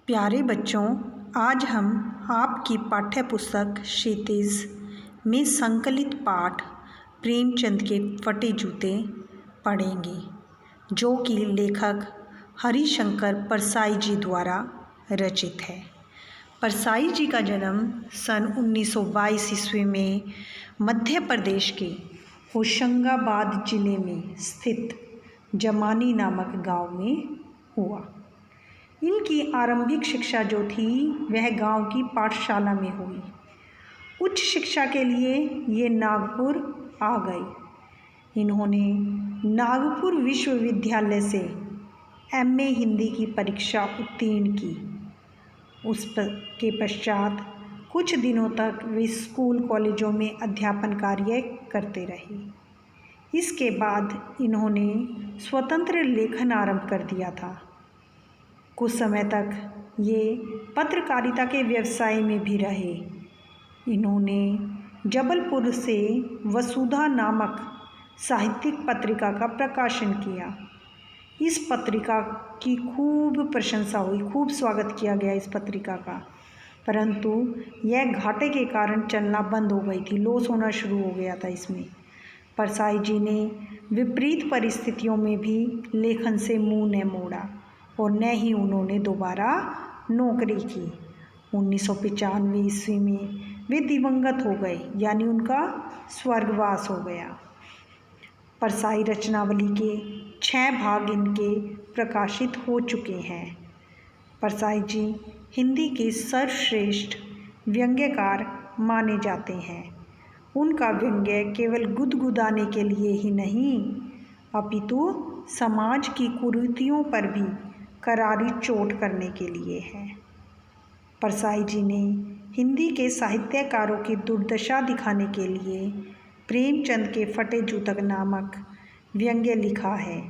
प्यारे बच्चों, आज हम आपकी पाठ्य पुस्तक क्षितिज में संकलित पाठ प्रेमचंद के फटे जूते पढ़ेंगे, जो कि लेखक हरिशंकर परसाई जी द्वारा रचित है। परसाई जी का जन्म सन 1922 ईस्वी में मध्य प्रदेश के होशंगाबाद जिले में स्थित जमानी नामक गांव में हुआ। इनकी आरंभिक शिक्षा जो थी वह गांव की पाठशाला में हुई। उच्च शिक्षा के लिए ये नागपुर आ गए। इन्होंने नागपुर विश्वविद्यालय से एमए हिंदी की परीक्षा उत्तीर्ण की। के पश्चात कुछ दिनों तक वे स्कूल कॉलेजों में अध्यापन कार्य करते रहे। इसके बाद इन्होंने स्वतंत्र लेखन आरंभ कर दिया था। कुछ समय तक ये पत्रकारिता के व्यवसाय में भी रहे। इन्होंने जबलपुर से वसुधा नामक साहित्यिक पत्रिका का प्रकाशन किया। इस पत्रिका की खूब प्रशंसा हुई, खूब स्वागत किया गया इस पत्रिका का, परंतु यह घाटे के कारण चलना बंद हो गई थी, लॉस होना शुरू हो गया था इसमें। परसाई जी ने विपरीत परिस्थितियों में भी लेखन से मुंह न मोड़ा और न ही उन्होंने दोबारा नौकरी की। 1995 ईस्वी में वे दिवंगत हो गए, यानी उनका स्वर्गवास हो गया। परसाई रचनावली के 6 भाग इनके प्रकाशित हो चुके हैं। परसाई जी हिंदी के सर्वश्रेष्ठ व्यंग्यकार माने जाते हैं। उनका व्यंग्य केवल गुदगुदाने के लिए ही नहीं, अपितु समाज की कुरीतियों पर भी करारी चोट करने के लिए है। परसाई जी ने हिंदी के साहित्यकारों की दुर्दशा दिखाने के लिए प्रेमचंद के फटे जूतक नामक व्यंग्य लिखा है।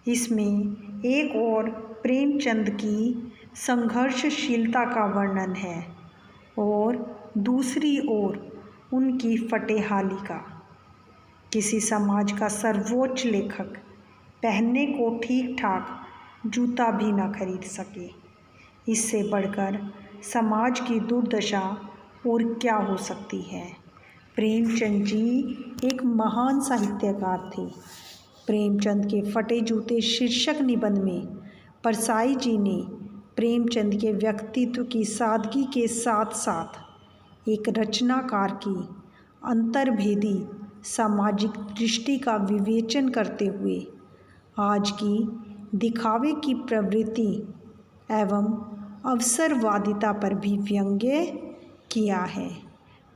इसमें एक ओर प्रेमचंद की संघर्षशीलता का वर्णन है और दूसरी ओर उनकी फटेहाली का। किसी समाज का सर्वोच्च लेखक पहनने को ठीक ठाक जूता भी न खरीद सके, इससे बढ़कर समाज की दुर्दशा और क्या हो सकती है। प्रेमचंद जी एक महान साहित्यकार थे। प्रेमचंद के फटे जूते शीर्षक निबंध में परसाई जी ने प्रेमचंद के व्यक्तित्व की सादगी के साथ साथ एक रचनाकार की अंतर्भेदी सामाजिक दृष्टि का विवेचन करते हुए आज की दिखावे की प्रवृत्ति एवं अवसरवादिता पर भी व्यंग्य किया है।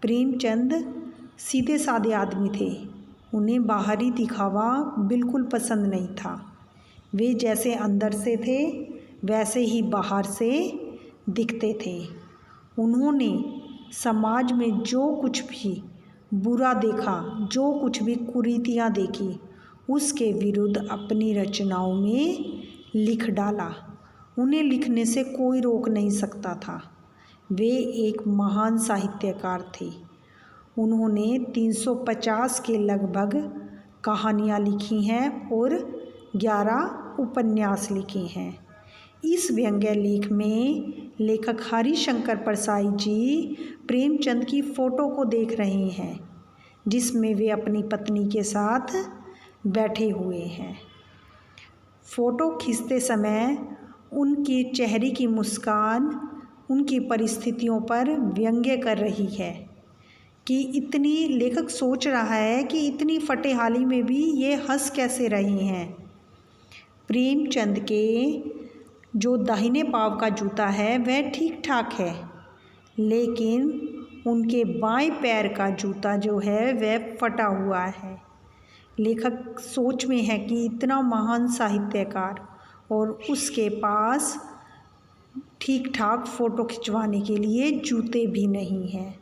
प्रेमचंद सीधे साधे आदमी थे। उन्हें बाहरी दिखावा बिल्कुल पसंद नहीं था। वे जैसे अंदर से थे वैसे ही बाहर से दिखते थे। उन्होंने समाज में जो कुछ भी बुरा देखा, जो कुछ भी कुरीतियाँ देखी, उसके विरुद्ध अपनी रचनाओं में लिख डाला। उन्हें लिखने से कोई रोक नहीं सकता था। वे एक महान साहित्यकार थे। उन्होंने 350 के लगभग कहानियाँ लिखी हैं और 11 उपन्यास लिखे हैं। इस व्यंग्य लेख में लेखक हरिशंकर परसाई जी प्रेमचंद की फ़ोटो को देख रहे हैं, जिसमें वे अपनी पत्नी के साथ बैठे हुए हैं। फ़ोटो खींचते समय उनके चेहरे की मुस्कान उनकी परिस्थितियों पर व्यंग्य कर रही है कि इतनी लेखक सोच रहा है कि इतनी फटेहाली में भी ये हंस कैसे रहे हैं। प्रेमचंद के जो दाहिने पाँव का जूता है वह ठीक ठाक है, लेकिन उनके बाएं पैर का जूता जो है वह फटा हुआ है। लेखक सोच में है कि इतना महान साहित्यकार और उसके पास ठीक ठाक फ़ोटो खिंचवाने के लिए जूते भी नहीं हैं।